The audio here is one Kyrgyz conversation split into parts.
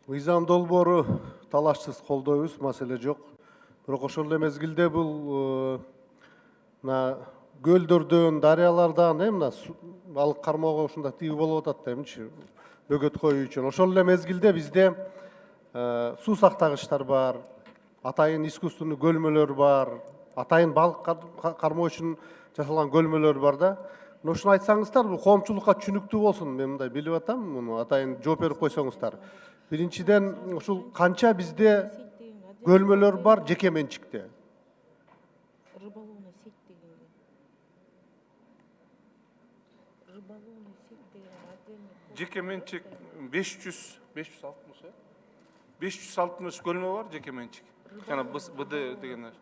Мыйзам долбоору талашсыз колдойбуз, маселе жок. Бирок ошол эле мезгилде бул мына көлдөрдөн, дарыялардан, мына балык кармоого ушундай тыюу болуп атат да эмчи, бөгөт коюу үчүн. Ошол эле мезгилде бизде суу сактагычтар бар, атайын искусственный көлмөлөр бар, атайын балык кармоо үчүн жасалган көлмөлөр бар да. Ушуну айтсаңыздар, бул коомчулукка түшүнүктүү болсун. Мен мындай билип атам, муну атайын жооп берип койсоңуздар. Биринчиден, ушул канча бизде көлмөлөр бар жеке менчикте? Жеке менчик 560 көлмө бар жеке менчик. Жана БД дегендер.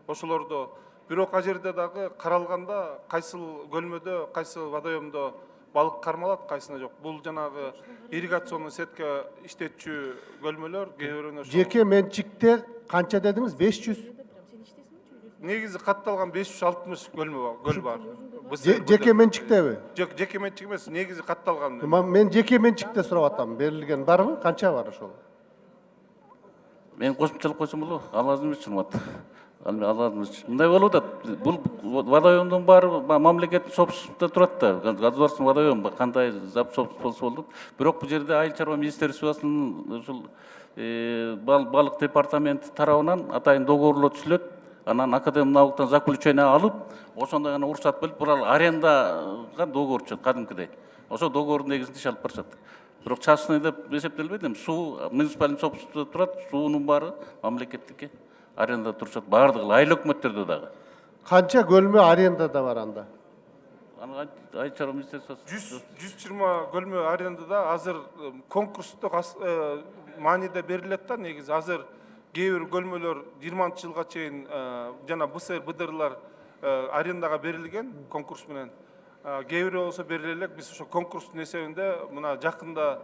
Ошолордо бирок ал жерде дагы каралганда кайсыл көлмөдө, кайсыл водоемдо балык кармалат, кайсына жок. Бул жанагы ирригационный сетка иштетчү көлмөлөр кээ бирөөнө жеке менчикте канча дедиңиз? 500? Негизи катталган 560 көл бар. Жеке менчиктеби? Жок, жеке менчик эмес, негизи катталган. Мен жеке менчикте сурап атам. Берилген барбы? Канча бар ошол? Мен кошумчалык койсом болобу? Алазым эмес чынбат. Мындай болуп атат. Бул водоемдун баары мамлекеттик собственностьта турат да. Государственный водоем кандай собственность болсо болот. Бирок бул жерде айыл чарба министерствосунун ушул балык департаменти тарабынан атайын договорлор түзүлөт. Анан академик науктан заключение алып, ошондой гана уруксат берип, бурал арендага договор түзөт кадимкидей. Ошо договордун негизинде иш алып барышат. Бирок частный деп эсептелбейт, эми суу муниципальный собственностьта турат, суунун баары мамлекеттикке арендада турушат. Баардыгы айыл өкмөттөрдө дагы. Канча көлмө арендада бар анда? Аны айыл чарба министерствосу 120 көлмө арендада азыр конкурстук мааниде берилет да, негизи азыр кээ бир көлмөлөр 20-жылга чейин жана БДРлар арендага берилген конкурс менен. Кээ бири болсо бериле элек, биз ошо конкурстун эсебинде мына жакында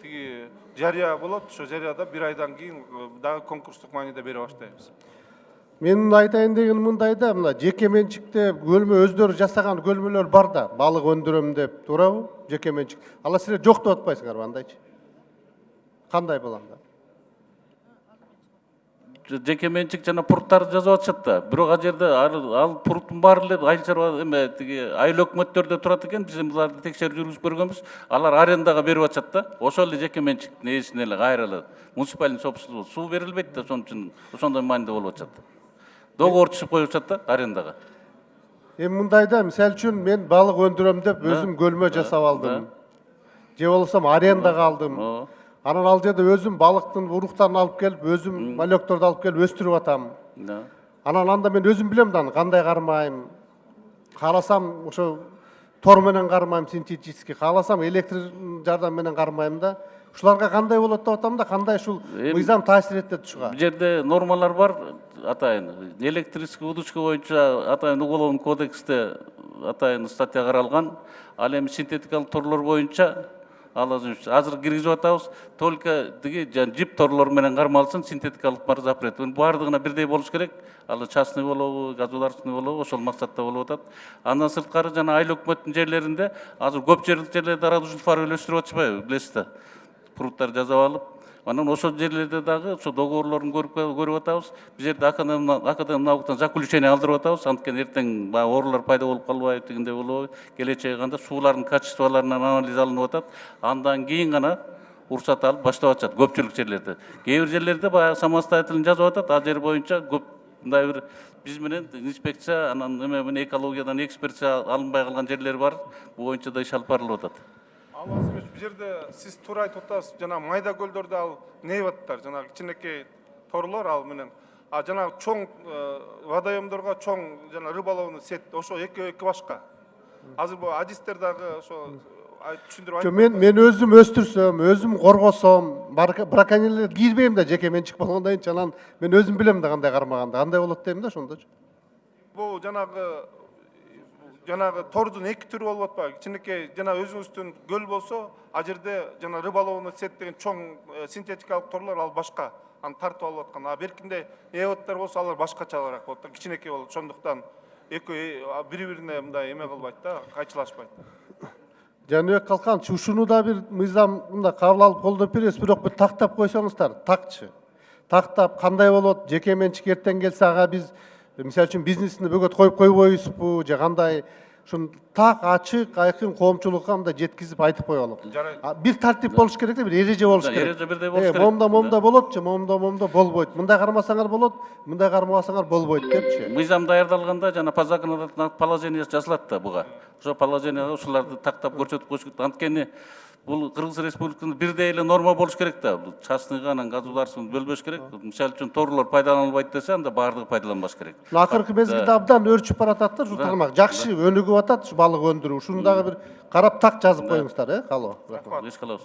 тиги жарыя болот, ошо жарыяда бир айдан кийин дагы конкурстук мааниде бере баштайбыз. Менин айтайын дегеним мындай да, мына жеке менчикте көлмө өздөрү жасаган көлмөлөр бар да, балык өндүрөм деп, туурабы? Жеке менчик. Ала силер жок деп атпайсыңарбы андайчы? Кандай болгондо? жеке менчик жана пурттарды жазып атышат да. Бирок ал жерде ал пурттун баары эле айыл чарба эме тиги айыл өкмөттөрдө турат экен. Биз буларды текшерип жүргүзүп көргөнбүз. Алар арендага берип атышат да. Ошол эле жеке менчик негизинен эле кайрылат. Муниципальный собственность суу берилбейт да, ошон үчүн ошондой мааниде болуп атышат. Договор түзүп коюшат да арендага. Эми мындайда, мисалы үчүн мен балык өндүрөм деп өзүм көлмө жасап алдым. Же болсом арендага алдым. Анан ал жерде өзүм балыктын уруктарын алып келип, өзүм малёкторду алып келип өстүрүп атам. Анан анда мен өзүм билем да кандай кармайм. Кааласам ошо тор менен кармайм синтетический, кааласам электр жардам менен кармайм да. Ушуларга кандай болот деп атам да, кандай ушул мыйзам таасир этет ушуга? Бул жерде нормалар бар атайын. Электрический удочка боюнча атайын уголовный кодексте атайын статья каралган. Ал эми синтетикалык торлор боюнча азыр киргизип атабыз. Только тиги жип торлор менен кармалсын, синтетикалык бар запрет. Баардыгына бирдей болуш керек. Ал частный болобу, государственный болобу, ошол максатта болуп атат. Андан сырткары жана айыл өкмөттүн жерлеринде азыр көп жерлерде радужный фар өстүрүп атышпайбы, билесиз да. Пруттар жазып алып, анан ошол жерлерде дагы ошо договорлорун көрүп атабыз. Биз жерде академик науктан заключение алдырып атабыз. Анткени эртең баягы оорулар пайда болуп калбайбы, дегендей болобу. Келечеги кандай суулардын качестволорунан анализ алынып атат. Андан кийин гана уруксат алып баштап атышат көпчүлүк жерлерде. Кээ бир жерлерде баягы самостоятельно жазып атат. Ал жер боюнча көп мындай бир биз менен инспекция, анан эме менен экологиядан экспертиза алынбай калган жерлер бар. Бул боюнча да иш алып барылып атат. Алазымбек, бул жерде сиз туура айтып атасыз. Жана майда көлдөрдө ал нейбаттар, жана кичинекей торлор ал менен. Жана чоң водоемдорго чоң жана рыбаловный сет, ошо эки башка. Азыр бул адистер дагы ошо түшүндүрүп айтып. Мен өзүм өстүрсөм, өзүм коргосом, браконьерлер кирбейм да, жеке менчик болгондон кийин анан мен өзүм билем да кандай кармаганда. Кандай болот дейм да ошондочу. Бул жанагы тордун эки түрү болуп атпайбы? Кичинекей жана өзүңүздүн көл болсо, ал жерде жана рыбаловный сет деген чоң синтетикалык торлор ал башка. Аны тартып алып аткан. Беркинде эвоттор болсо алар башкачараак болот да, кичинекей болот. Ошондуктан эки бири-бирине мындай эме кылбайт да, кайчылашпайт. Жаныбек Калканович, ушуну да бир мыйзам мындай кабыл алып колдоп беребиз, бирок бир тактап койсоңуздар, такчы. Тактап кандай болот, жеке менчик эртең келсе ага биз мисалы үчүн бизнесini бөгөт коюп койбойбузбу же кандай, ушун так ачык, айкын коомчулукка мындай жеткизип айтып коелу. Жарайт. Бир тартип болуш керек да, бир эреже болуш керек. Эреже бирдей болуш керек. Момда болот же, момда болбойт. Мындай кармасаңар болот, мындай кармабасаңар болбойт депчи. Мыйзам даярдалганда жана по законодательству положение жазылат да буга. Ошо положенияга ушуларды тактап көрсөтүп коюш керек. Анткени бул Кыргыз Республикасында бирдей эле норма болуш керек да. Бул частныйга анан государственный бөлбөш керек. Мисалы үчүн торлор пайдаланылбайт десе, анда баардыгы пайдаланбаш керек. Акыркы мезгилде абдан өрчүп баратат да, ушул тармак. Жакшы өнүгүп атат ушу балык өндүрүү. Ушуну дагы бир карап так жазып коюңуздар, калоо. Эч калабыз.